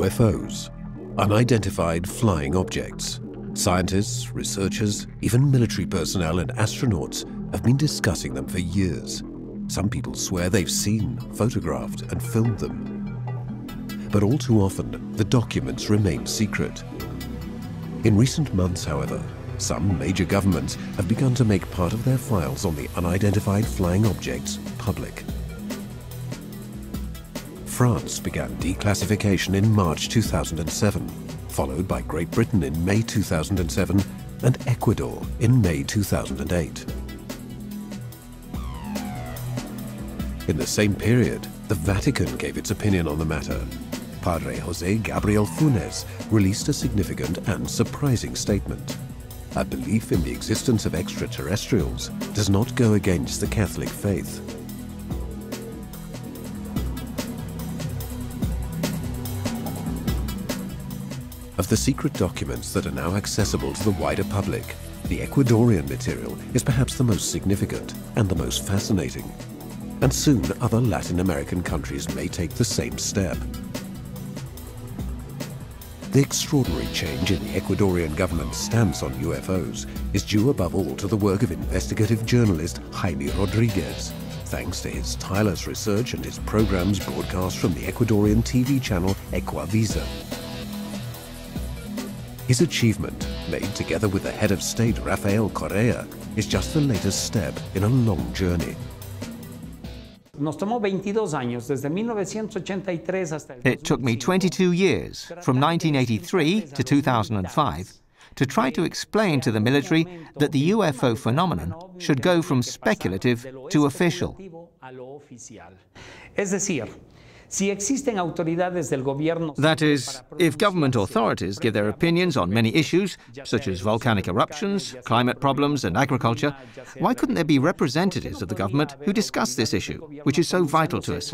UFOs, unidentified flying objects. Scientists, researchers, even military personnel and astronauts have been discussing them for years. Some people swear they've seen, photographed, and filmed them. But all too often, the documents remain secret. In recent months, however, some major governments have begun to make part of their files on the unidentified flying objects public. France began declassification in March 2007, followed by Great Britain in May 2007 and Ecuador in May 2008. In the same period, the Vatican gave its opinion on the matter. Padre José Gabriel Funes released a significant and surprising statement. A belief in the existence of extraterrestrials does not go against the Catholic faith. Of the secret documents that are now accessible to the wider public, the Ecuadorian material is perhaps the most significant and the most fascinating. And soon other Latin American countries may take the same step. The extraordinary change in the Ecuadorian government's stance on UFOs is due above all to the work of investigative journalist Jaime Rodriguez, thanks to his tireless research and his programs broadcast from the Ecuadorian TV channel Ecuavisa. His achievement, made together with the head of state Rafael Correa, is just the latest step in a long journey. It took me 22 years, from 1983 to 2005, to try to explain to the military that the UFO phenomenon should go from speculative to official. That is, if government authorities give their opinions on many issues, such as volcanic eruptions, climate problems and agriculture, why couldn't there be representatives of the government who discuss this issue, which is so vital to us?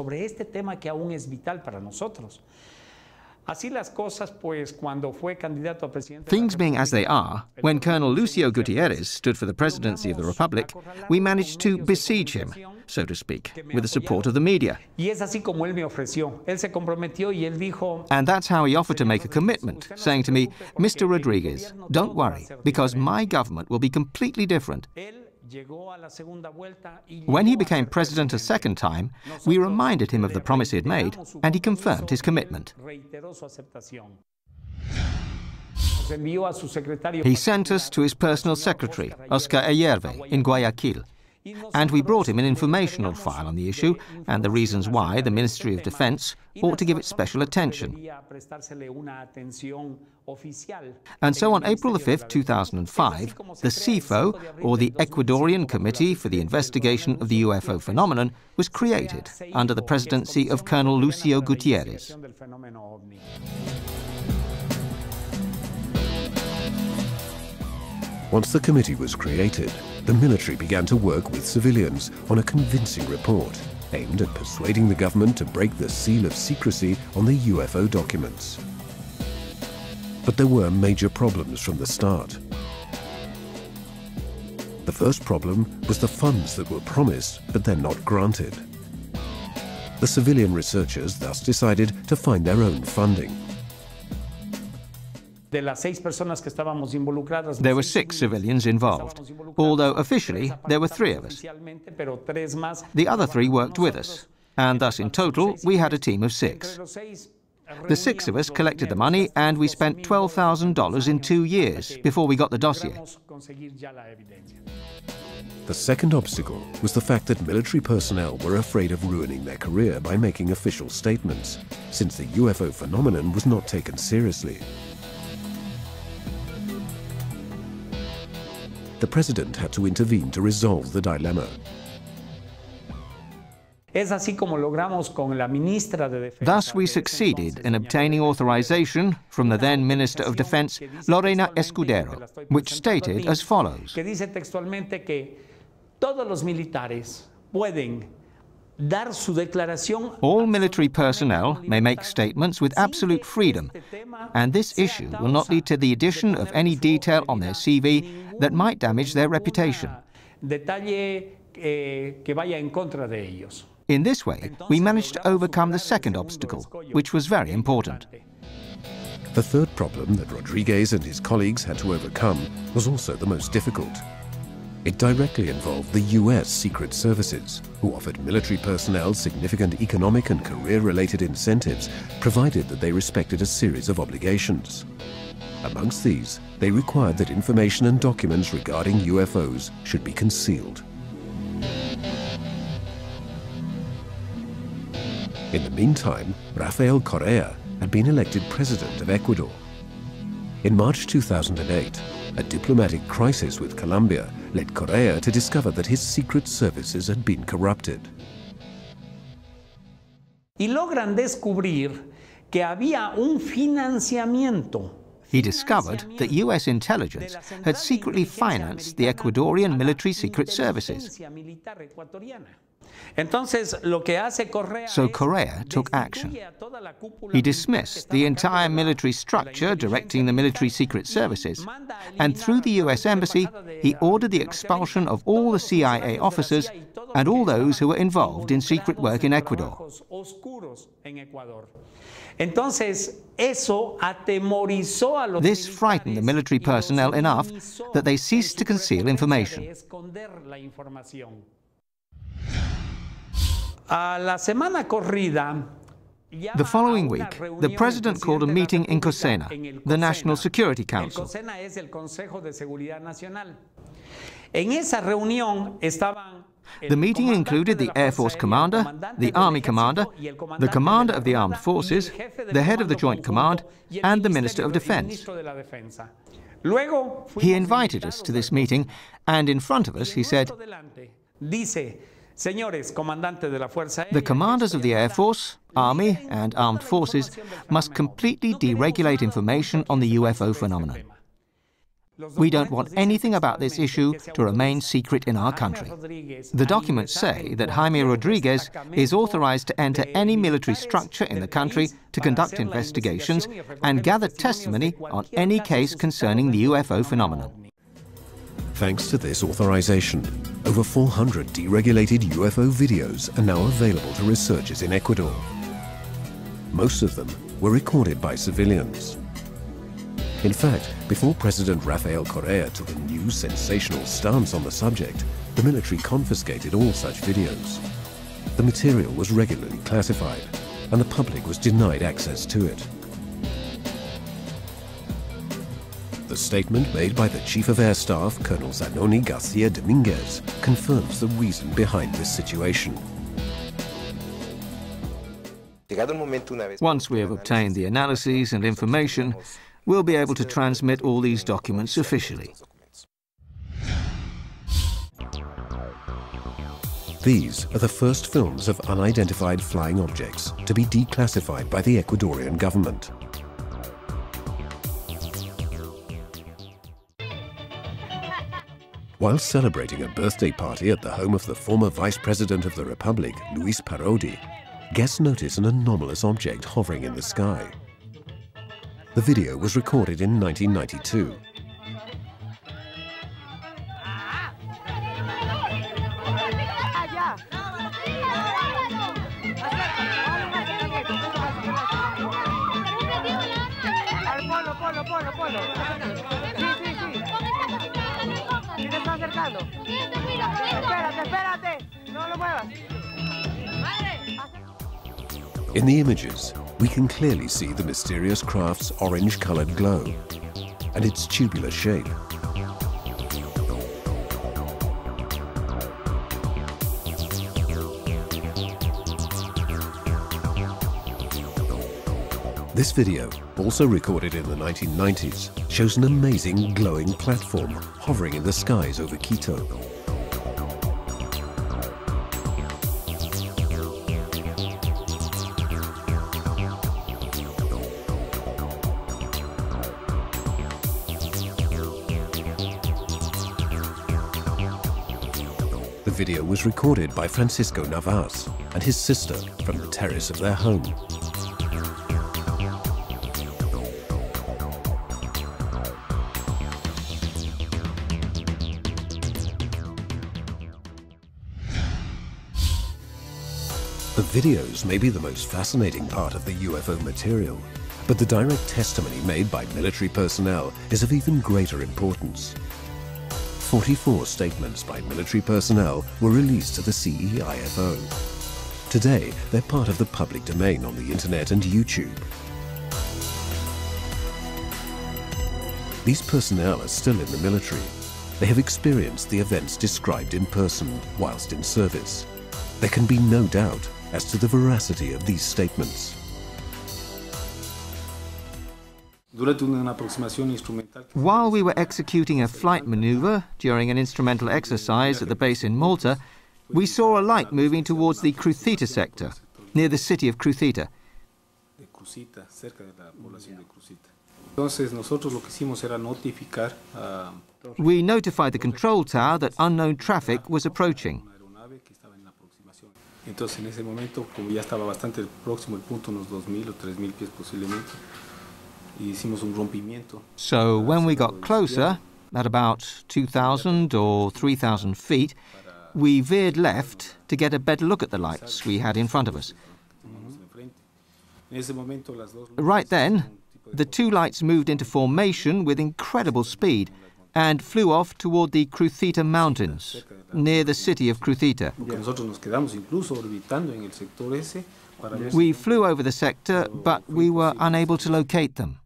Things being as they are, when Colonel Lucio Gutierrez stood for the presidency of the Republic, we managed to besiege him, so to speak, with the support of the media. And that's how he offered to make a commitment, saying to me, "Mr. Rodriguez, don't worry, because my government will be completely different." When he became president a second time, we reminded him of the promise he had made, and he confirmed his commitment. He sent us to his personal secretary, Oscar Ayerve, in Guayaquil, and we brought him an informational file on the issue and the reasons why the Ministry of Defense ought to give it special attention. And so on April 5, 2005, the CIFO, or the Ecuadorian Committee for the Investigation of the UFO Phenomenon, was created under the presidency of Colonel Lucio Gutierrez. Once the committee was created, the military began to work with civilians on a convincing report aimed at persuading the government to break the seal of secrecy on the UFO documents. But there were major problems from the start. The first problem was the funds that were promised but then not granted. The civilian researchers thus decided to find their own funding. There were 6 civilians involved, although officially there were 3 of us. The other 3 worked with us, and thus in total we had a team of 6. The 6 of us collected the money, and we spent $12,000 in 2 years before we got the dossier. The second obstacle was the fact that military personnel were afraid of ruining their career by making official statements, since the UFO phenomenon was not taken seriously. The president had to intervene to resolve the dilemma. Thus we succeeded in obtaining authorization from the then Minister of Defense, Lorena Escudero, which stated as follows: all military personnel may make statements with absolute freedom, and this issue will not lead to the addition of any detail on their CV that might damage their reputation. In this way, we managed to overcome the second obstacle, which was very important. The third problem that Rodriguez and his colleagues had to overcome was also the most difficult. It directly involved the US Secret Services, who offered military personnel significant economic and career-related incentives, provided that they respected a series of obligations. Amongst these, they required that information and documents regarding UFOs should be concealed. In the meantime, Rafael Correa had been elected president of Ecuador. In March 2008, a diplomatic crisis with Colombia led Correa to discover that his secret services had been corrupted. Y logran descubrir que había un financiamiento. He discovered that US intelligence had secretly financed the Ecuadorian military secret services. So Correa took action. He dismissed the entire military structure directing the military secret services, and through the US Embassy, he ordered the expulsion of all the CIA officers and all those who were involved in secret work in Ecuador. This frightened the military personnel enough that they ceased to conceal information. The following week, the president called a meeting in COSENA, the National Security Council. The meeting included the Air Force commander, the Army commander, the commander of the armed forces, the head of the Joint Command, and the Minister of Defense. He invited us to this meeting, and in front of us he said, "The commanders of the Air Force, Army, and Armed Forces must completely deregulate information on the UFO phenomenon. We don't want anything about this issue to remain secret in our country." The documents say that Jaime Rodriguez is authorized to enter any military structure in the country to conduct investigations and gather testimony on any case concerning the UFO phenomenon. Thanks to this authorization, over 400 deregulated UFO videos are now available to researchers in Ecuador. Most of them were recorded by civilians. In fact, before President Rafael Correa took a new sensational stance on the subject, the military confiscated all such videos. The material was regularly classified, and the public was denied access to it. The statement made by the Chief of Air Staff, Colonel Zanoni Garcia Dominguez, confirms the reason behind this situation. Once we have obtained the analyses and information, we'll be able to transmit all these documents officially. These are the first films of unidentified flying objects to be declassified by the Ecuadorian government. While celebrating a birthday party at the home of the former Vice President of the Republic, Luis Parodi, guests notice an anomalous object hovering in the sky. The video was recorded in 1992. In the images, we can clearly see the mysterious craft's orange-colored glow and its tubular shape. This video, also recorded in the 1990s, shows an amazing glowing platform hovering in the skies over Quito. The video was recorded by Francisco Navas and his sister from the terrace of their home. The videos may be the most fascinating part of the UFO material, But the direct testimony made by military personnel is of even greater importance. 44 statements by military personnel were released to the CEIFO. Today, they're part of the public domain on the internet and YouTube. These personnel are still in the military. They have experienced the events described in person whilst in service. There can be no doubt as to the veracity of these statements. While we were executing a flight maneuver during an instrumental exercise at the base in Malta, we saw a light moving towards the Cruceta sector, near the city of Cruceta. We notified the control tower that unknown traffic was approaching. So when we got closer, at about 2,000 or 3,000 feet, we veered left to get a better look at the lights we had in front of us. Right then, the two lights moved into formation with incredible speed and flew off toward the Cruceta Mountains, near the city of Cruceta. We flew over the sector, but we were unable to locate them.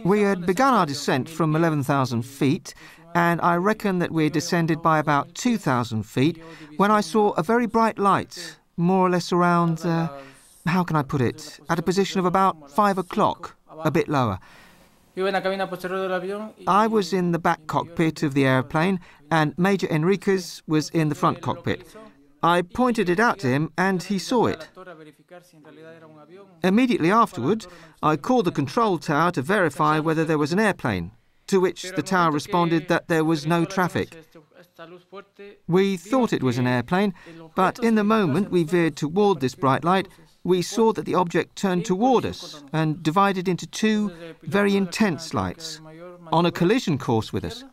We had begun our descent from 11,000 feet, and I reckon that we had descended by about 2,000 feet when I saw a very bright light, more or less around, how can I put it, at a position of about 5 o'clock, a bit lower. I was in the back cockpit of the airplane, and Major Enriquez was in the front cockpit. I pointed it out to him, and he saw it. Immediately afterwards, I called the control tower to verify whether there was an airplane, to which the tower responded that there was no traffic. We thought it was an airplane, but in the moment we veered toward this bright light, we saw that the object turned toward us and divided into two very intense lights, on a collision course with us.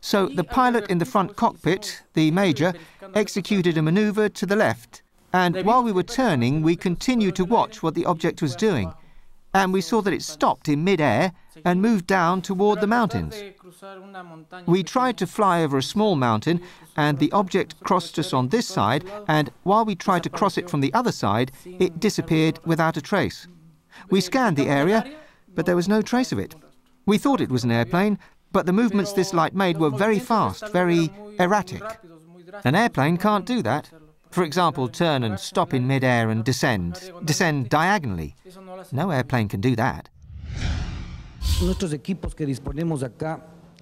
So the pilot in the front cockpit, the major, executed a maneuver to the left, and while we were turning, we continued to watch what the object was doing, and we saw that it stopped in mid-air and moved down toward the mountains. We tried to fly over a small mountain, and the object crossed us on this side, and while we tried to cross it from the other side, it disappeared without a trace. We scanned the area, but there was no trace of it. We thought it was an airplane, but the movements this light made were very fast, very erratic. An airplane can't do that. For example, turn and stop in mid-air and descend diagonally. No airplane can do that.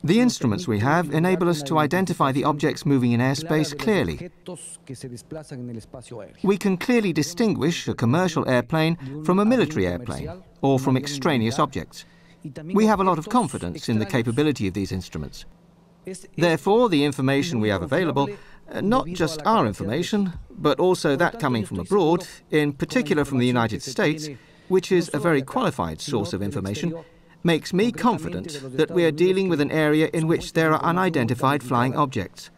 The instruments we have enable us to identify the objects moving in airspace clearly. We can clearly distinguish a commercial airplane from a military airplane, or from extraneous objects. We have a lot of confidence in the capability of these instruments. Therefore, the information we have available, not just our information, but also that coming from abroad, in particular from the United States, which is a very qualified source of information, makes me confident that we are dealing with an area in which there are unidentified flying objects.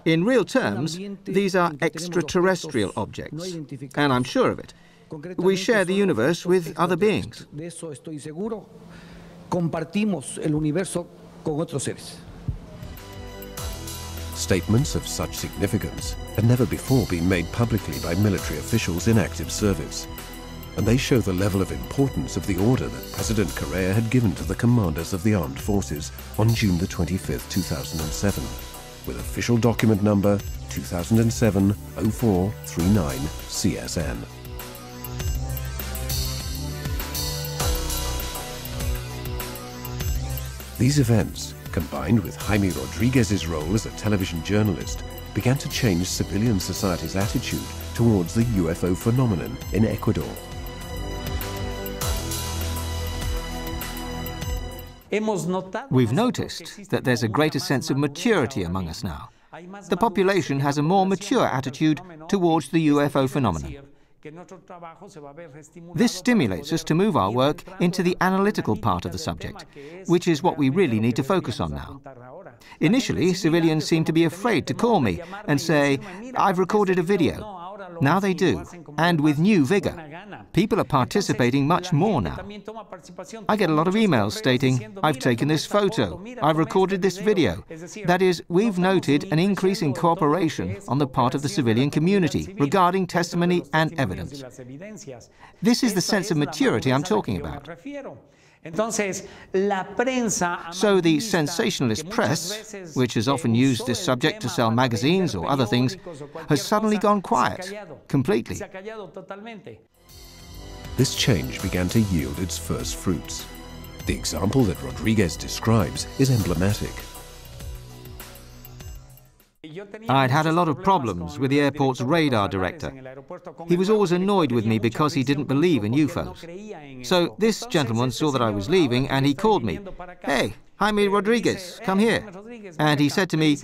In real terms, these are extraterrestrial objects, and I'm sure of it. We share the universe with other beings. Statements of such significance had never before been made publicly by military officials in active service, and they show the level of importance of the order that President Correa had given to the commanders of the armed forces on June the 25th, 2007, with official document number 2007-0439 CSN. These events, combined with Jaime Rodriguez's role as a television journalist, began to change civilian society's attitude towards the UFO phenomenon in Ecuador. We've noticed that there's a greater sense of maturity among us now. The population has a more mature attitude towards the UFO phenomenon. This stimulates us to move our work into the analytical part of the subject, which is what we really need to focus on now. Initially, civilians seemed to be afraid to call me and say, "I've recorded a video." Now they do, and with new vigor. People are participating much more now. I get a lot of emails stating, "I've taken this photo, I've recorded this video." That is, we've noted an increase in cooperation on the part of the civilian community regarding testimony and evidence. This is the sense of maturity I'm talking about. So the sensationalist press, which has often used this subject to sell magazines or other things, has suddenly gone quiet, completely. This change began to yield its first fruits. The example that Rodriguez describes is emblematic. I'd had a lot of problems with the airport's radar director. He was always annoyed with me because he didn't believe in UFOs. So this gentleman saw that I was leaving and he called me. "Hey, Jaime Rodriguez, come here." And he said to me,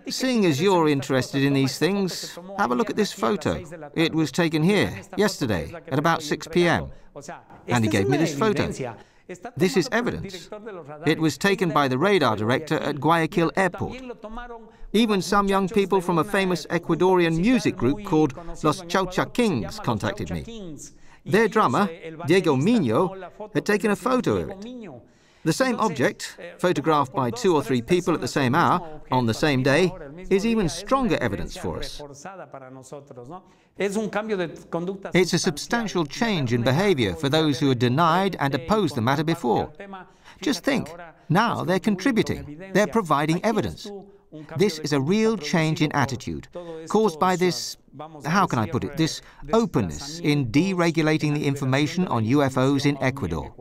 "Seeing as you're interested in these things, have a look at this photo. It was taken here, yesterday, at about 6 p.m. And he gave me this photo. This is evidence. It was taken by the radar director at Guayaquil Airport. Even some young people from a famous Ecuadorian music group called Los Chaucha Kings contacted me. Their drummer, Diego Miño, had taken a photo of it. The same object, photographed by 2 or 3 people at the same hour, on the same day, is even stronger evidence for us. It's a substantial change in behavior for those who had denied and opposed the matter before. Just think, now they're contributing, they're providing evidence. This is a real change in attitude, caused by this, how can I put it, this openness in deregulating the information on UFOs in Ecuador.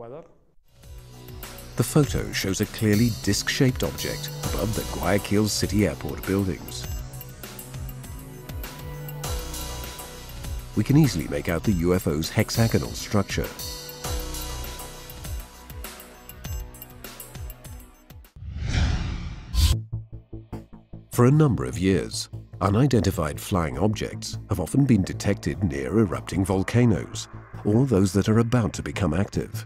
The photo shows a clearly disc-shaped object above the Guayaquil City Airport buildings. We can easily make out the UFO's hexagonal structure. For a number of years, unidentified flying objects have often been detected near erupting volcanoes, or those that are about to become active.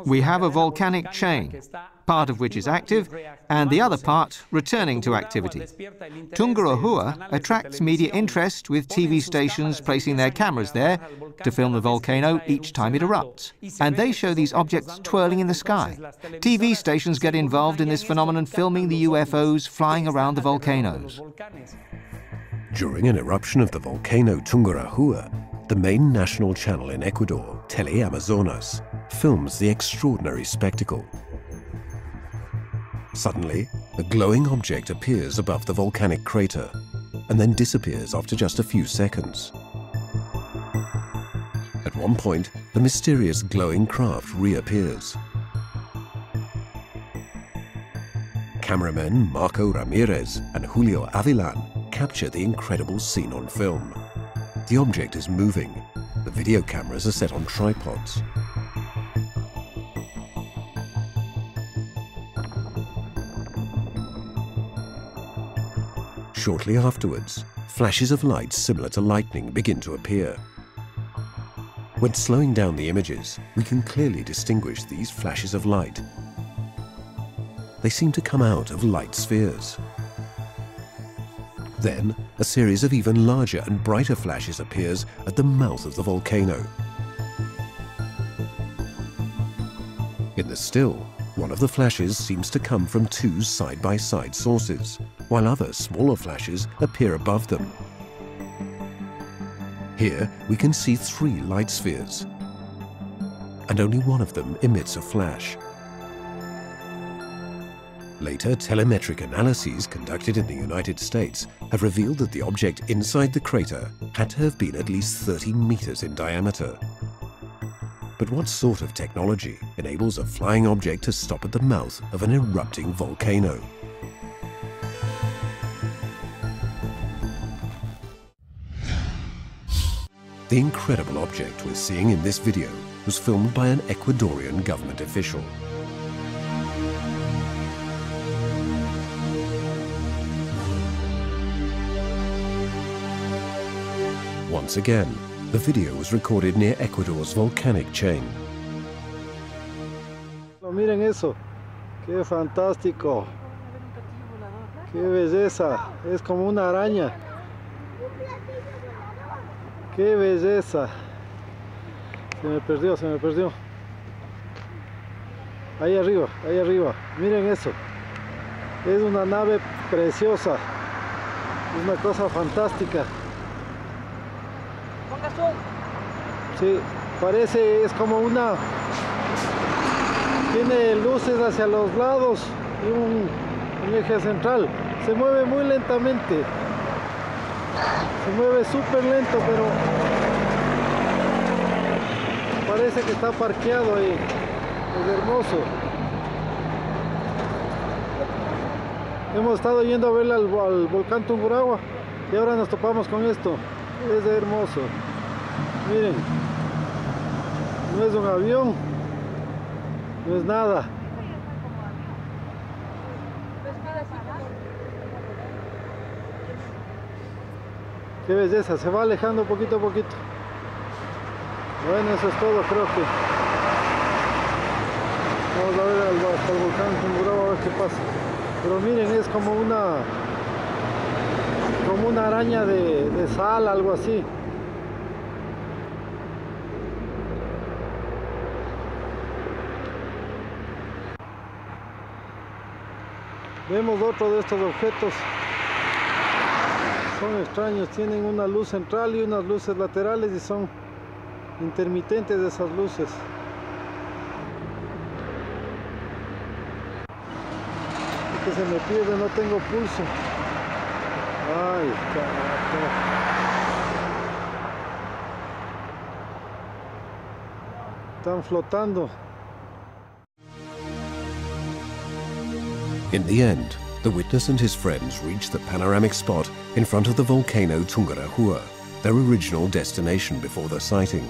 We have a volcanic chain, part of which is active, and the other part returning to activity. Tungurahua attracts media interest with TV stations placing their cameras there to film the volcano each time it erupts. And they show these objects twirling in the sky. TV stations get involved in this phenomenon, filming the UFOs flying around the volcanoes. During an eruption of the volcano Tungurahua, the main national channel in Ecuador, Teleamazonas, films the extraordinary spectacle. Suddenly, a glowing object appears above the volcanic crater and then disappears after just a few seconds. At one point, the mysterious glowing craft reappears. Cameramen Marco Ramirez and Julio Avilan capture the incredible scene on film. The object is moving. The video cameras are set on tripods. Shortly afterwards, flashes of light similar to lightning begin to appear. When slowing down the images, we can clearly distinguish these flashes of light. They seem to come out of light spheres. Then, a series of even larger and brighter flashes appears at the mouth of the volcano. In the still, one of the flashes seems to come from 2 side-by-side sources, while other smaller flashes appear above them. Here, we can see 3 light spheres, and only one of them emits a flash. Later, telemetric analyses conducted in the United States have revealed that the object inside the crater had to have been at least 30 meters in diameter. But what sort of technology enables a flying object to stop at the mouth of an erupting volcano? The incredible object we're seeing in this video was filmed by an Ecuadorian government official. Once again, the video was recorded near Ecuador's volcanic chain. Miren eso, qué fantástico, Qué belleza, es como una araña. Qué belleza. Se me perdió, se me perdió. Ahí arriba, miren eso. Es una nave preciosa. Es una cosa fantástica. Sí, parece, es como una... Tiene luces hacia los lados y un eje central. Se mueve muy lentamente. Se mueve súper lento, pero parece que está parqueado ahí. Es hermoso. Hemos estado yendo a ver al volcán Tungurahua y ahora nos topamos con esto. Es hermoso. Miren, no es un avión, no es nada. Qué belleza, se va alejando poquito a poquito. Bueno, eso es todo, creo que. Vamos a ver hasta el volcán Tungurahua a ver qué pasa. Pero miren, es como una araña de sal, algo así. Vemos otro de estos objetos. Son extraños, tienen una luz central y unas luces laterales y son intermitentes esas luces. Que se me pierde, no tengo pulso. Ay, carajo. Están flotando. In the end, the witness and his friends reached the panoramic spot in front of the volcano Tungurahua, their original destination before the sighting.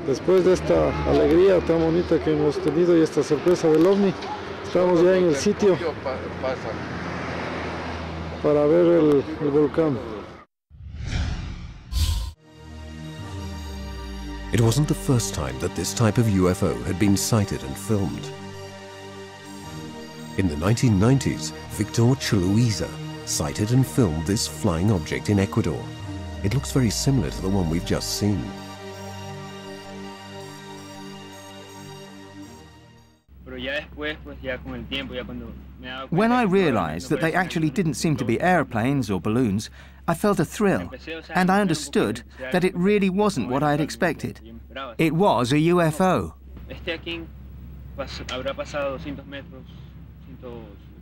Después de esta alegría tan bonita que hemos tenido y esta sorpresa del ovni, estamos ya en el sitio para ver el volcán. It wasn't the first time that this type of UFO had been sighted and filmed. In the 1990s, Victor Chuluiza sighted and filmed this flying object in Ecuador. It looks very similar to the one we've just seen. When I realized that they actually didn't seem to be airplanes or balloons, I felt a thrill, and I understood that it really wasn't what I had expected. It was a UFO.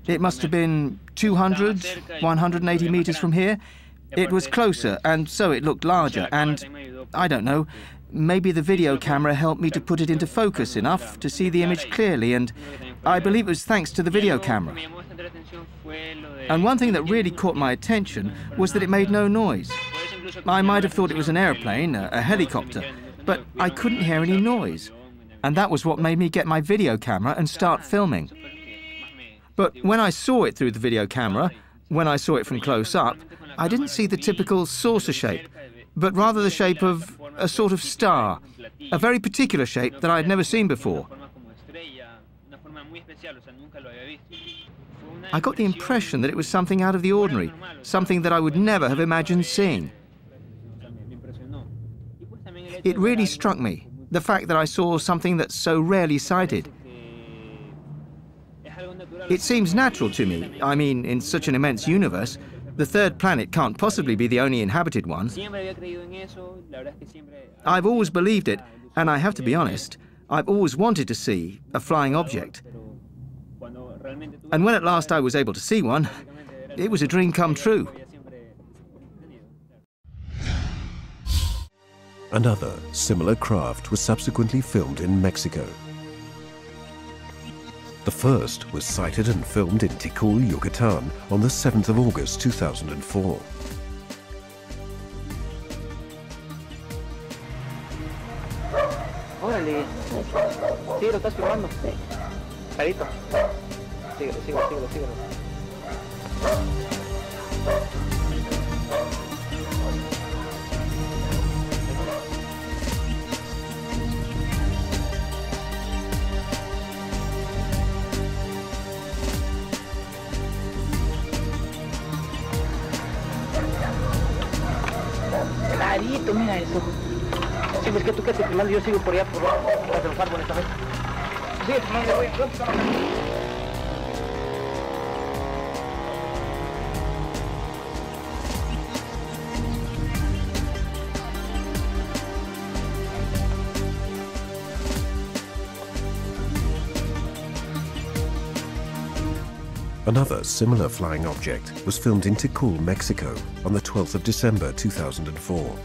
It must have been 200, 180 meters from here. It was closer, and so it looked larger, and I don't know, maybe the video camera helped me to put it into focus enough to see the image clearly, and I believe it was thanks to the video camera. And one thing that really caught my attention was that it made no noise. I might have thought it was an airplane, a helicopter, but I couldn't hear any noise. And that was what made me get my video camera and start filming. But when I saw it through the video camera, when I saw it from close up, I didn't see the typical saucer shape, but rather the shape of a sort of star, a very particular shape that I had never seen before. I got the impression that it was something out of the ordinary, something that I would never have imagined seeing. It really struck me, the fact that I saw something that's so rarely sighted. It seems natural to me. I mean, in such an immense universe, the third planet can't possibly be the only inhabited one. I've always believed it, and I have to be honest, I've always wanted to see a flying object. And when at last I was able to see one, it was a dream come true. Another similar craft was subsequently filmed in Mexico. The first was sighted and filmed in Tikal, Yucatan on the 7th of August 2004. Órale. Sí, lo estás filmando. Carito. Síguelo. Carlito, mira eso. Sí, pues que tú quédate filmando, yo sigo por allá por los árboles, ¿sabes? Sigue filmando, güey. Another similar flying object was filmed in Tikal, Mexico on the 12th of December 2004.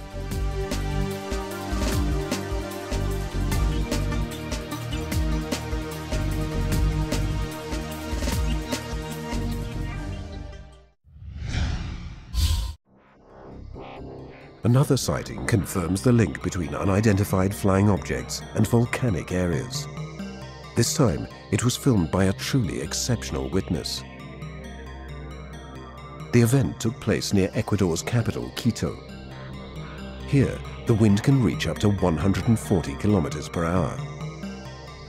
Another sighting confirms the link between unidentified flying objects and volcanic areas. This time, it was filmed by a truly exceptional witness. The event took place near Ecuador's capital, Quito. Here, the wind can reach up to 140 kilometers per hour.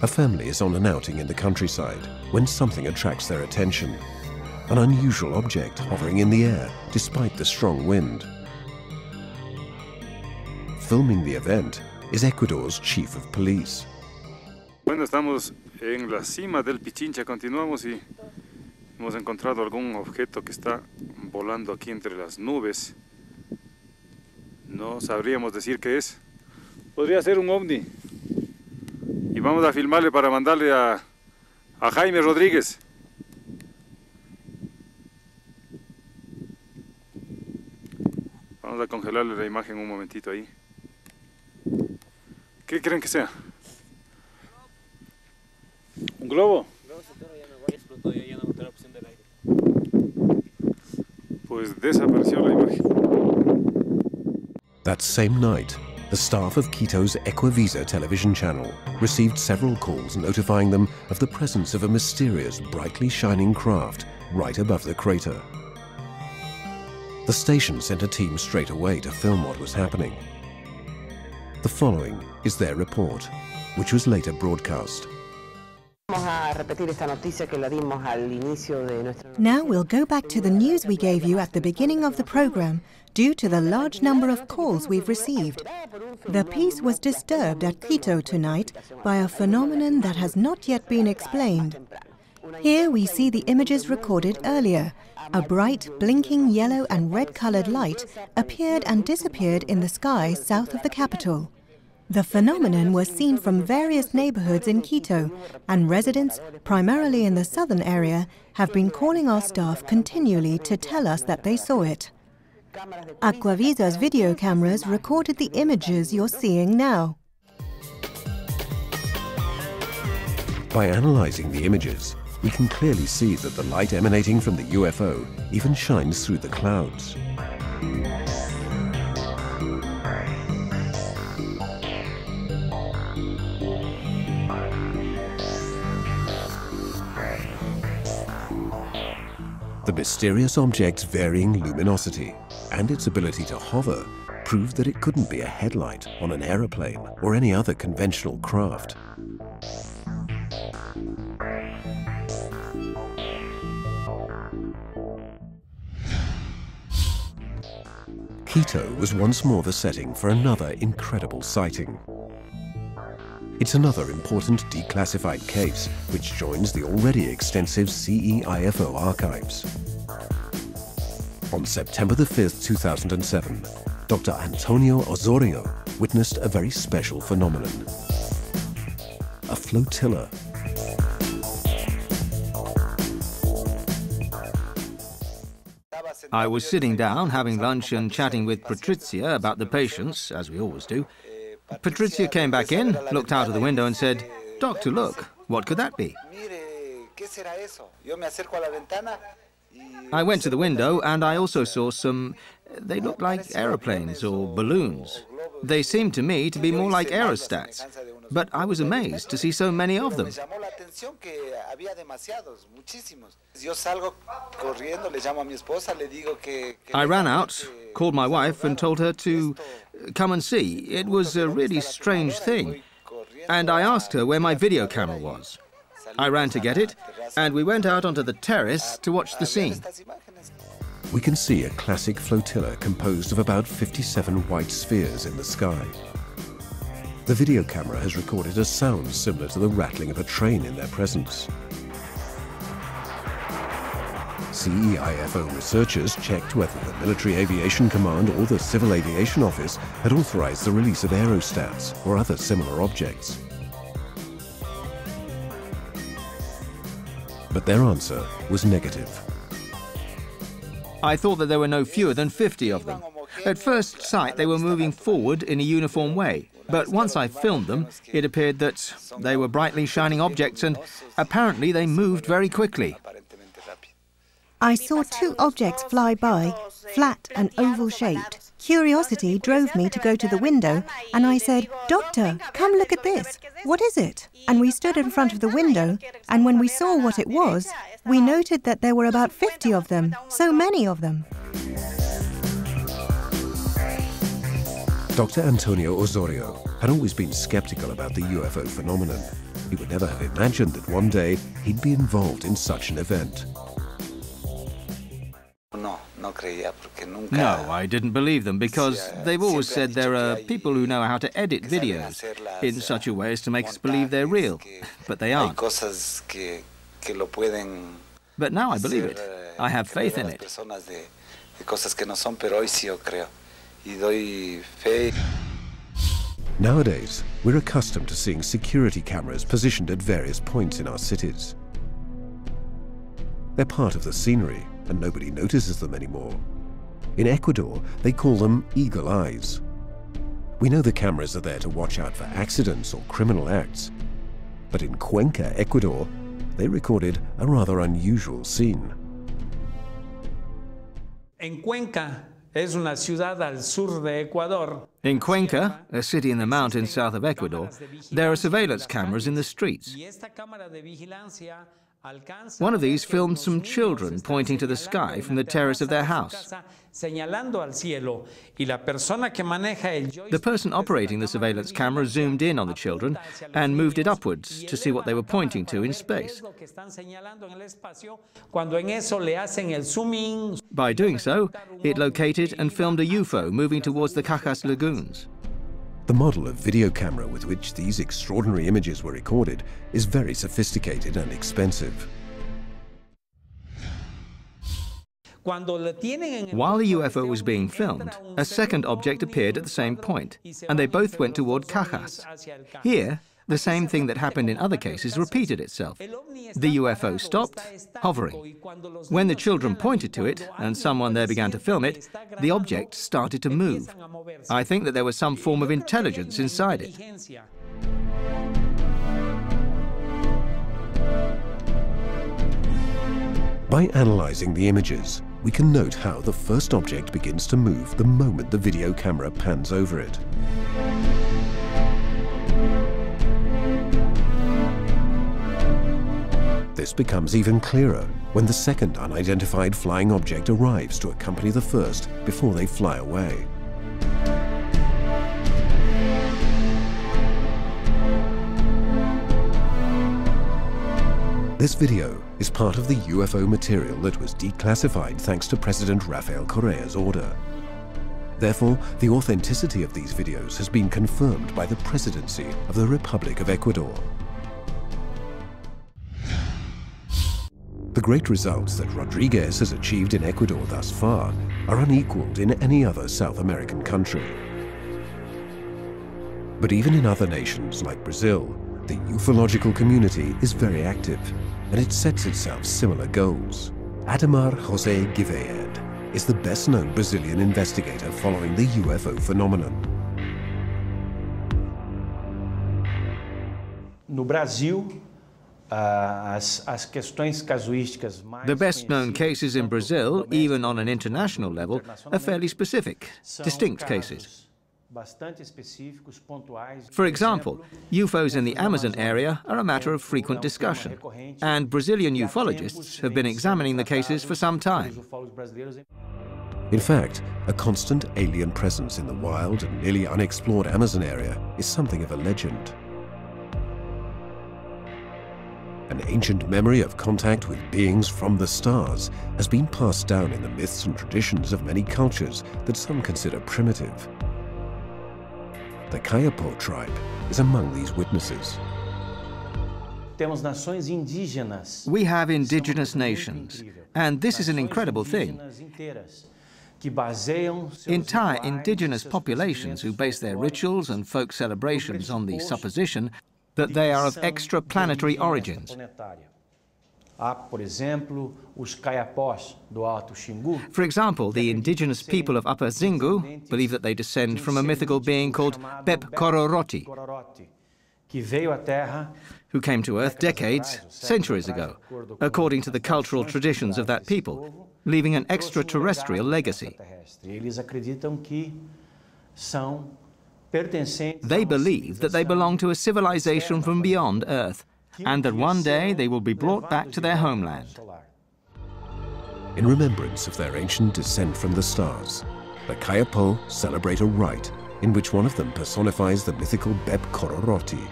A family is on an outing in the countryside when something attracts their attention. An unusual object hovering in the air despite the strong wind. Filming the event is Ecuador's chief of police. Bueno, estamos en la cima del Pichincha, continuamos y hemos encontrado algún objeto que está volando aquí entre las nubes. No sabríamos decir qué es. Podría ser un ovni. Y vamos a filmarle para mandarle a Jaime Rodríguez. Vamos a congelarle la imagen un momentito ahí. ¿Qué creen que sea? ¿Un globo? Pues desapareció la imagen. That same night, the staff of Quito's Ecuavisa television channel received several calls notifying them of the presence of a mysterious, brightly shining craft right above the crater. The station sent a team straight away to film what was happening. The following is their report, which was later broadcast. Now we'll go back to the news we gave you at the beginning of the program due to the large number of calls we've received. The peace was disturbed at Quito tonight by a phenomenon that has not yet been explained. Here we see the images recorded earlier. A bright, blinking yellow and red-colored light appeared and disappeared in the sky south of the capital. The phenomenon was seen from various neighborhoods in Quito, and residents, primarily in the southern area, have been calling our staff continually to tell us that they saw it. Aquavisa's video cameras recorded the images you're seeing now. By analyzing the images, we can clearly see that the light emanating from the UFO even shines through the clouds. The mysterious object's varying luminosity and its ability to hover proved that it couldn't be a headlight on an aeroplane or any other conventional craft. Quito was once more the setting for another incredible sighting. It's another important declassified case which joins the already extensive CEIFO archives. On September the 5th, 2007, Dr. Antonio Osorio witnessed a very special phenomenon. A flotilla. I was sitting down, having lunch and chatting with Patricia about the patients, as we always do. Patricia came back in, looked out of the window and said, "Doctor, look, what could that be?" I went to the window and I also saw some, they looked like aeroplanes or balloons. They seemed to me to be more like aerostats, but I was amazed to see so many of them. I ran out, called my wife and told her to come and see. It was a really strange thing. And I asked her where my video camera was. I ran to get it, and we went out onto the terrace to watch the scene. we can see a classic flotilla composed of about 57 white spheres in the sky. The video camera has recorded a sound similar to the rattling of a train in their presence. CEIFO researchers checked whether the Military Aviation Command or the Civil Aviation Office had authorized the release of aerostats or other similar objects. But their answer was negative. I thought that there were no fewer than 50 of them. At first sight, they were moving forward in a uniform way. But once I filmed them, it appeared that they were brightly shining objects and apparently they moved very quickly. I saw two objects fly by, flat and oval-shaped. Curiosity drove me to go to the window, and I said, "Doctor, come look at this. What is it?" And we stood in front of the window, and when we saw what it was, we noted that there were about 50 of them, so many of them. Dr. Antonio Osorio had always been skeptical about the UFO phenomenon. He would never have imagined that one day he'd be involved in such an event. No, I didn't believe them because they've always said there are people who know how to edit videos in such a way as to make us believe they're real, but they aren't. But now I believe it. I have faith in it. Nowadays, we're accustomed to seeing security cameras positioned at various points in our cities. They're part of the scenery, and nobody notices them anymore. In Ecuador, they call them eagle eyes. We know the cameras are there to watch out for accidents or criminal acts. But in Cuenca, Ecuador, they recorded a rather unusual scene. En Cuenca, es una ciudad al sur de Ecuador. In Cuenca, a city in the mountains south of Ecuador, there are surveillance cameras in the streets. One of these filmed some children pointing to the sky from the terrace of their house. The person operating the surveillance camera zoomed in on the children and moved it upwards to see what they were pointing to in space. By doing so, it located and filmed a UFO moving towards the Cajas lagoons. The model of video camera with which these extraordinary images were recorded is very sophisticated and expensive. While the UFO was being filmed, a second object appeared at the same point, and they both went toward Cajas. Here, the same thing that happened in other cases repeated itself. The UFO stopped, hovering. When the children pointed to it, and someone there began to film it, the object started to move. I think that there was some form of intelligence inside it. By analyzing the images, we can note how the first object begins to move the moment the video camera pans over it. This becomes even clearer when the second unidentified flying object arrives to accompany the first before they fly away. This video is part of the UFO material that was declassified thanks to President Rafael Correa's order. Therefore, the authenticity of these videos has been confirmed by the Presidency of the Republic of Ecuador. The great results that Rodriguez has achieved in Ecuador thus far are unequaled in any other South American country. But even in other nations like Brazil, the ufological community is very active, and it sets itself similar goals. Ademar José Guiverd is the best-known Brazilian investigator following the UFO phenomenon. No Brasil, the best-known cases in Brazil, even on an international level, are fairly specific, distinct cases. For example, UFOs in the Amazon area are a matter of frequent discussion, and Brazilian ufologists have been examining the cases for some time. In fact, a constant alien presence in the wild and nearly unexplored Amazon area is something of a legend. An ancient memory of contact with beings from the stars has been passed down in the myths and traditions of many cultures that some consider primitive. The Kayapo tribe is among these witnesses. We have indigenous nations, and this is an incredible thing. Entire indigenous populations who base their rituals and folk celebrations on the supposition that they are of extraplanetary origins. For example, the indigenous people of Upper Xingu believe that they descend from a mythical being called Bep Kororoti, who came to Earth decades, centuries ago, according to the cultural traditions of that people, leaving an extraterrestrial legacy. They believe that they belong to a civilization from beyond Earth, and that one day they will be brought back to their homeland. In remembrance of their ancient descent from the stars, the Kayapo celebrate a rite in which one of them personifies the mythical Bep Kororoti,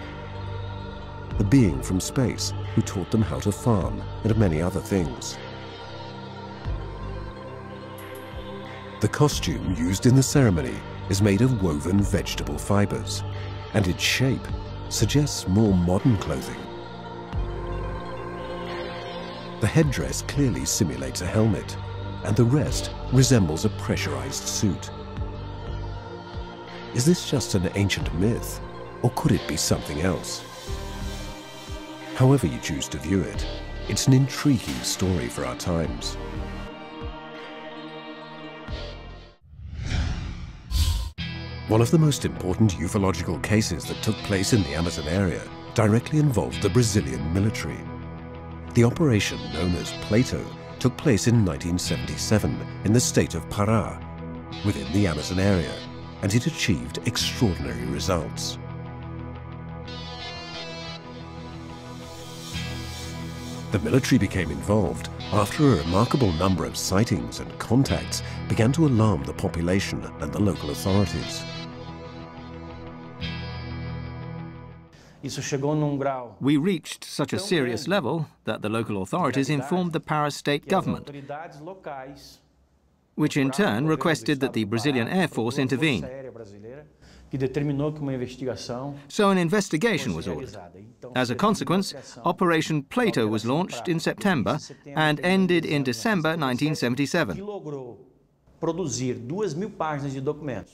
the being from space who taught them how to farm and many other things. The costume used in the ceremony is made of woven vegetable fibers, and its shape suggests more modern clothing. The headdress clearly simulates a helmet, and the rest resembles a pressurized suit. Is this just an ancient myth, or could it be something else? However you choose to view it, it's an intriguing story for our times. One of the most important ufological cases that took place in the Amazon area directly involved the Brazilian military. The operation known as Plato took place in 1977 in the state of Pará, within the Amazon area, and it achieved extraordinary results. The military became involved after a remarkable number of sightings and contacts began to alarm the population and the local authorities. We reached such a serious level that the local authorities informed the Pará state government, which in turn requested that the Brazilian Air Force intervene. So an investigation was ordered. As a consequence, Operation Plato was launched in September and ended in December 1977.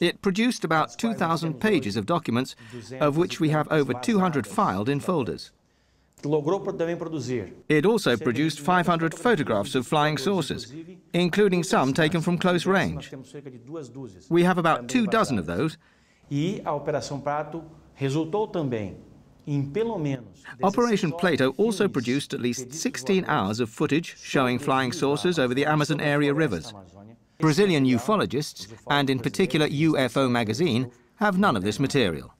It produced about 2,000 pages of documents, of which we have over 200 filed in folders. It also produced 500 photographs of flying saucers, including some taken from close range. We have about 24 of those. Operation Plato also produced at least 16 hours of footage showing flying saucers over the Amazon area rivers. Brazilian ufologists, and in particular UFO magazine, have none of this material.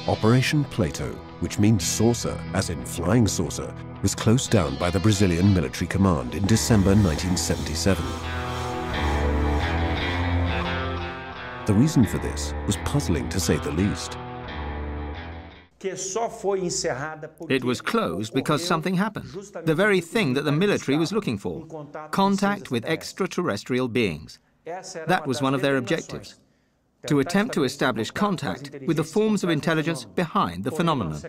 Operation Plato, which means saucer, as in flying saucer, was closed down by the Brazilian military command in December 1977. The reason for this was puzzling, to say the least. It was closed because something happened, the very thing that the military was looking for: contact with extraterrestrial beings. That was one of their objectives, to attempt to establish contact with the forms of intelligence behind the phenomenon.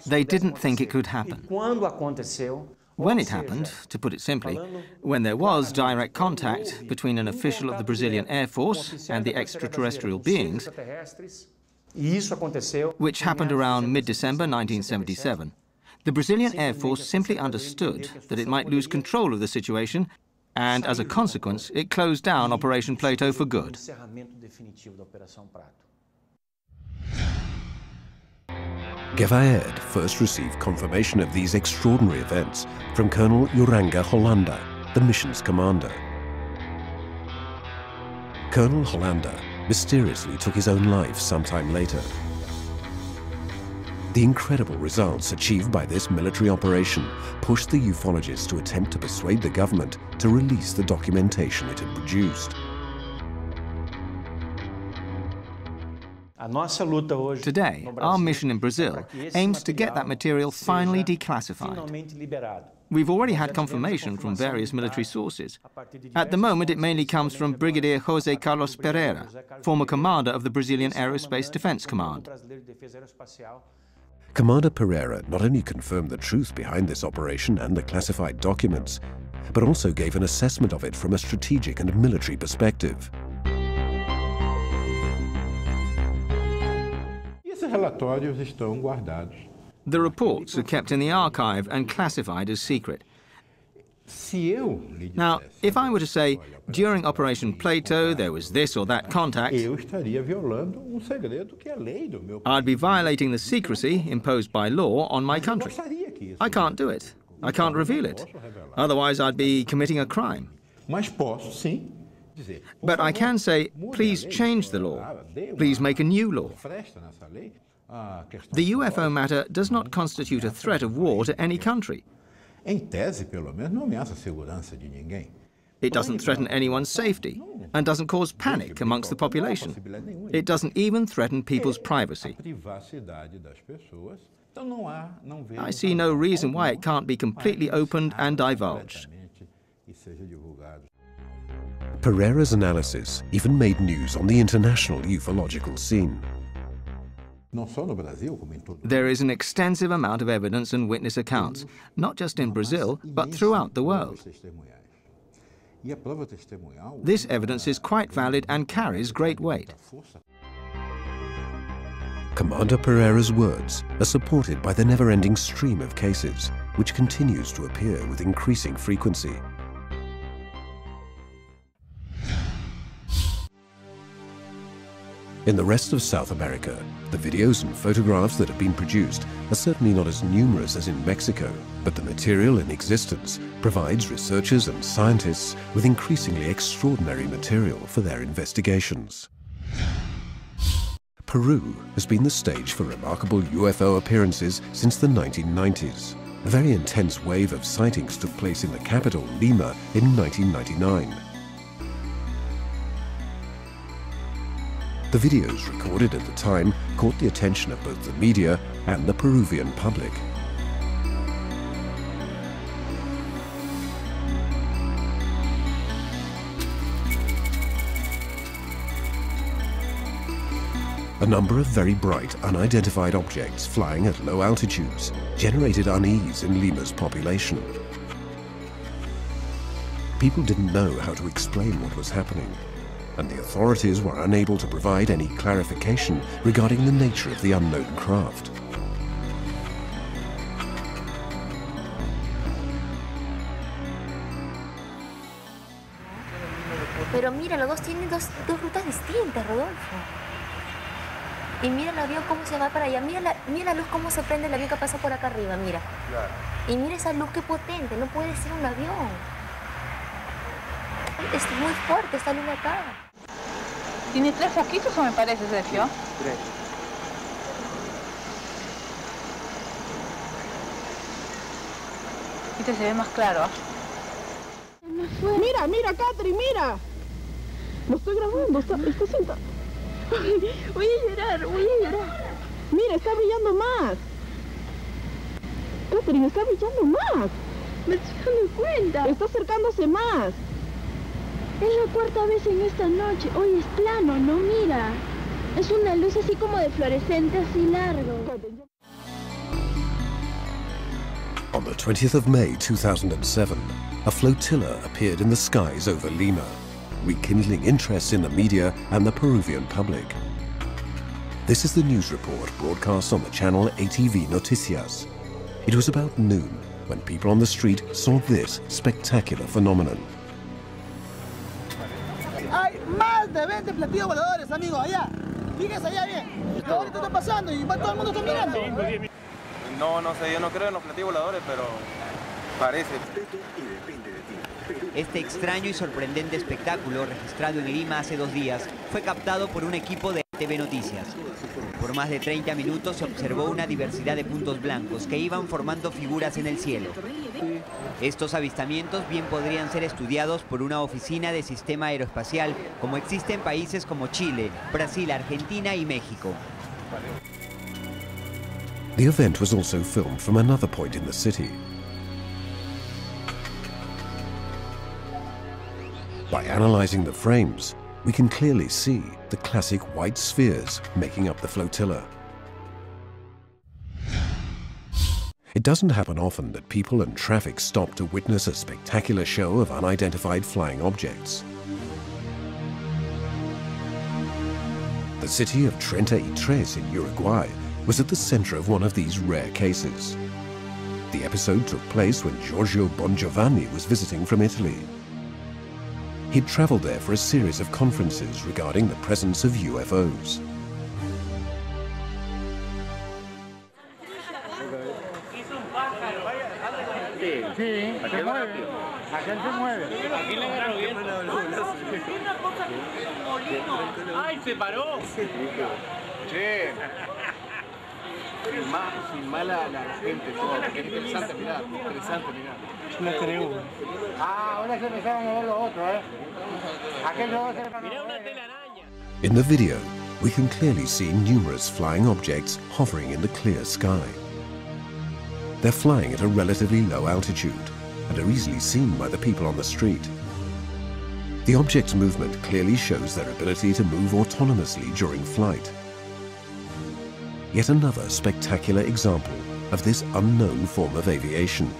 They didn't think it could happen. When it happened, to put it simply, when there was direct contact between an official of the Brazilian Air Force and the extraterrestrial beings, which happened around mid-December 1977, the Brazilian Air Force simply understood that it might lose control of the situation, and as a consequence, it closed down Operation Plato for good. Gevaerd first received confirmation of these extraordinary events from Colonel Uranga Hollanda, the mission's commander. Colonel Hollanda mysteriously took his own life sometime later. The incredible results achieved by this military operation pushed the ufologists to attempt to persuade the government to release the documentation it had produced. Today, our mission in Brazil aims to get that material finally declassified. We've already had confirmation from various military sources. At the moment, it mainly comes from Brigadier José Carlos Pereira, former commander of the Brazilian Aerospace Defense Command. Commander Pereira not only confirmed the truth behind this operation and the classified documents, but also gave an assessment of it from a strategic and military perspective. The reports are kept in the archive and classified as secret. Now, if I were to say, during Operation Plato, there was this or that contact, I'd be violating the secrecy imposed by law on my country. I can't do it. I can't reveal it. Otherwise, I'd be committing a crime. But I can say, please change the law. Please make a new law. The UFO matter does not constitute a threat of war to any country. It doesn't threaten anyone's safety and doesn't cause panic amongst the population. It doesn't even threaten people's privacy. I see no reason why it can't be completely opened and divulged. Pereira's analysis even made news on the international ufological scene. There is an extensive amount of evidence and witness accounts, not just in Brazil, but throughout the world. This evidence is quite valid and carries great weight. Commander Pereira's words are supported by the never-ending stream of cases, which continues to appear with increasing frequency. In the rest of South America, the videos and photographs that have been produced are certainly not as numerous as in Mexico, but the material in existence provides researchers and scientists with increasingly extraordinary material for their investigations. Peru has been the stage for remarkable UFO appearances since the 1990s. A very intense wave of sightings took place in the capital, Lima, in 1999. The videos recorded at the time caught the attention of both the media and the Peruvian public. A number of very bright, unidentified objects flying at low altitudes generated unease in Lima's population. People didn't know how to explain what was happening, and the authorities were unable to provide any clarification regarding the nature of the unknown craft. Pero mira, los dos tienen dos rutas distintas, Rodolfo. Y mira el avión cómo se va para allá. Mira la luz cómo se prende el avión que pasa por acá arriba, mira. Claro. Y mira esa luz qué potente, no puede ser un avión. Es muy fuerte esta luz acá. ¿Tiene 3 foquitos o me parece, Sergio? 3. Este se ve más claro. Mira, mira, Catherine, mira. Lo estoy grabando, está sentado. Voy a llorar. Mira, está brillando más. Catherine, está brillando más. Me estoy dando cuenta. Está acercándose más. Es la 4ª vez en esta noche. Hoy es plano, ¿no? Mira. Es una luz así como de fluorescente, así largo. On the 20th of May 2007, a flotilla appeared in the skies over Lima, rekindling interest in the media and the Peruvian public. This is the news report broadcast on the channel ATV Noticias. It was about noon when people on the street saw this spectacular phenomenon. Hay más de 20 platillos voladores, amigos, allá. Fíjense allá bien. ¿Qué ahorita está pasando? Y todo el mundo está mirando. No sé, yo no creo en los platillos voladores, pero parece. Este extraño y sorprendente espectáculo, registrado en Lima hace 2 días, fue captado por un equipo de TV Noticias. Por más de 30 minutos se observó una diversidad de puntos blancos que iban formando figuras en el cielo. Estos avistamientos bien podrían ser estudiados por una oficina de sistema aeroespacial, como existe en países como Chile, Brasil, Argentina y México. The event was also filmed from another point in the city. By analyzing the frames, we can clearly see the classic white spheres making up the flotilla. It doesn't happen often that people and traffic stop to witness a spectacular show of unidentified flying objects. The city of Treinta y Tres in Uruguay was at the center of one of these rare cases. The episode took place when Giorgio Bongiovanni was visiting from Italy. He'd traveled there for a series of conferences regarding the presence of UFOs. ¡Ay, se paró! Che. Filmá la gente, todo. Qué interesante mirar, Yo la creo. Ahora se empezaron a ver los otros, In the video, we can clearly see numerous flying objects hovering in the clear sky. They're flying at a relatively low altitude and are easily seen by the people on the street. The object's movement clearly shows their ability to move autonomously during flight. Yet another spectacular example of this unknown form of aviation.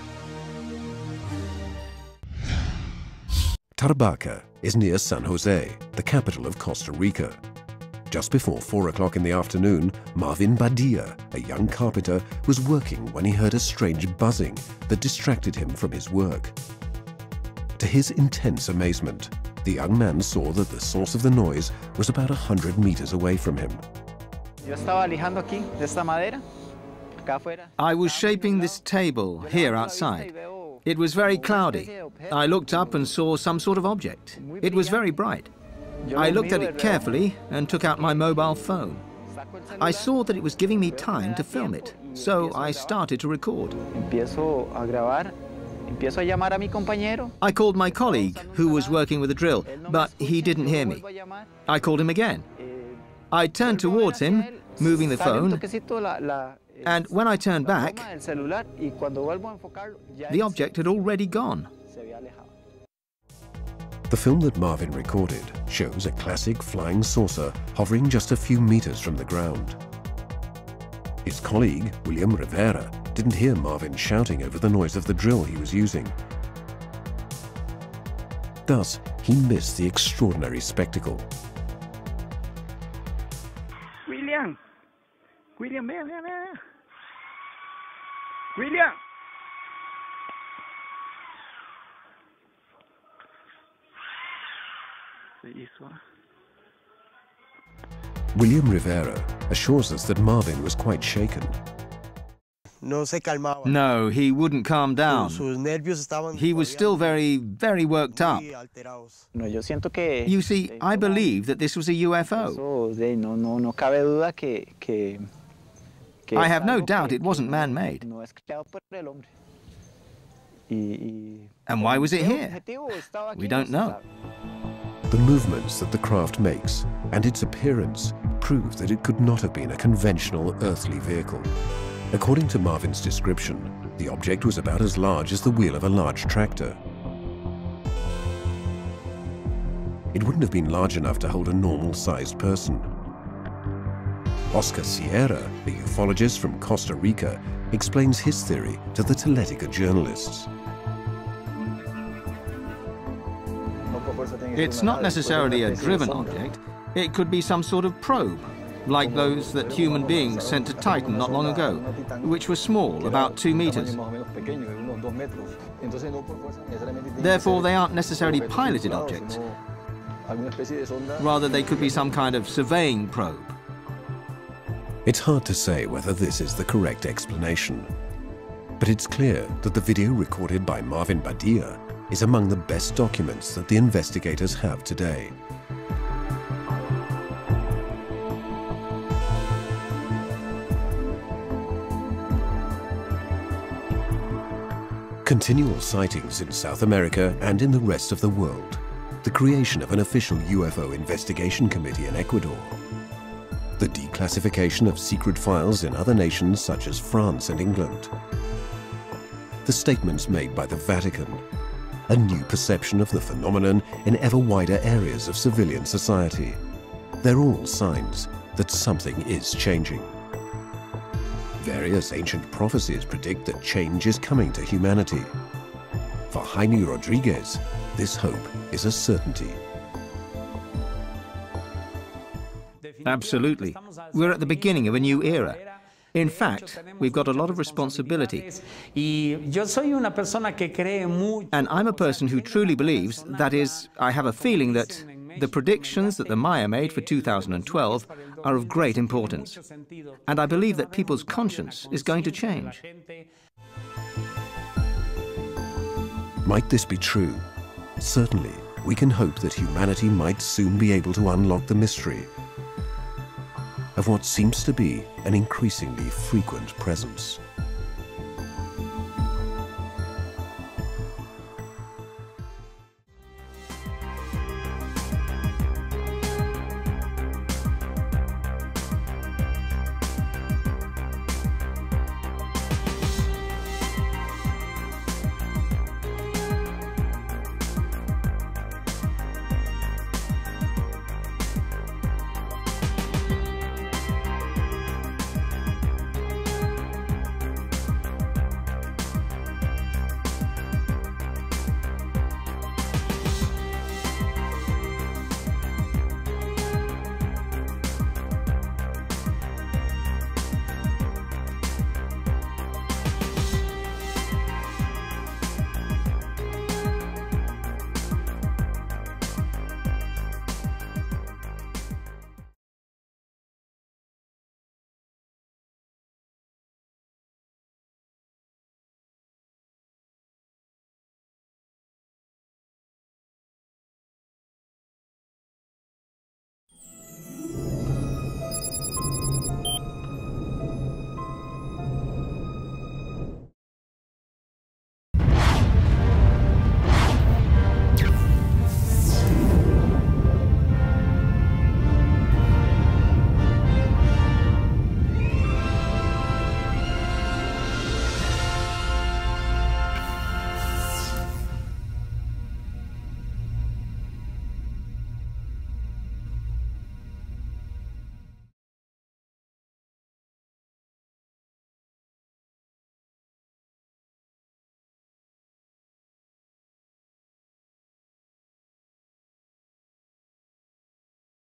Tarbaca is near San Jose, the capital of Costa Rica. Just before 4 o'clock in the afternoon, Marvin Badia, a young carpenter, was working when he heard a strange buzzing that distracted him from his work. To his intense amazement, the young man saw that the source of the noise was about 100 meters away from him. I was shaping this table here outside. It was very cloudy. I looked up and saw some sort of object. It was very bright. I looked at it carefully and took out my mobile phone. I saw that it was giving me time to film it, so I started to record. I called my colleague, who was working with a drill, but he didn't hear me. I called him again. I turned towards him, moving the phone, and when I turned back, the object had already gone. The film that Marvin recorded shows a classic flying saucer hovering just a few meters from the ground. His colleague, William Rivera, didn't hear Marvin shouting over the noise of the drill he was using. Thus, he missed the extraordinary spectacle. William, ven. William. William Rivera assures us that Marvin was quite shaken. No, he wouldn't calm down. He was still very, very worked up. You see, I believe that this was a UFO. I have no doubt it wasn't man-made. And why was it here? We don't know. The movements that the craft makes and its appearance prove that it could not have been a conventional earthly vehicle. According to Marvin's description, the object was about as large as the wheel of a large tractor. It wouldn't have been large enough to hold a normal-sized person. Oscar Sierra, a ufologist from Costa Rica, explains his theory to the Teletica journalists. It's not necessarily a driven object. It could be some sort of probe, like those that human beings sent to Titan not long ago, which were small, about 2 meters. Therefore, they aren't necessarily piloted objects. Rather, they could be some kind of surveying probe. It's hard to say whether this is the correct explanation, but it's clear that the video recorded by Marvin Badia is among the best documents that the investigators have today. Continual sightings in South America and in the rest of the world. The creation of an official UFO investigation committee in Ecuador. The declassification of secret files in other nations such as France and England. The statements made by the Vatican. A new perception of the phenomenon in ever wider areas of civilian society. They're all signs that something is changing. Various ancient prophecies predict that change is coming to humanity. For Jaime Rodriguez, this hope is a certainty. Absolutely. We're at the beginning of a new era. In fact, we've got a lot of responsibility. And I'm a person who truly believes, that is, I have a feeling that the predictions that the Maya made for 2012 are of great importance. And I believe that people's conscience is going to change. Might this be true? Certainly, we can hope that humanity might soon be able to unlock the mystery of what seems to be an increasingly frequent presence.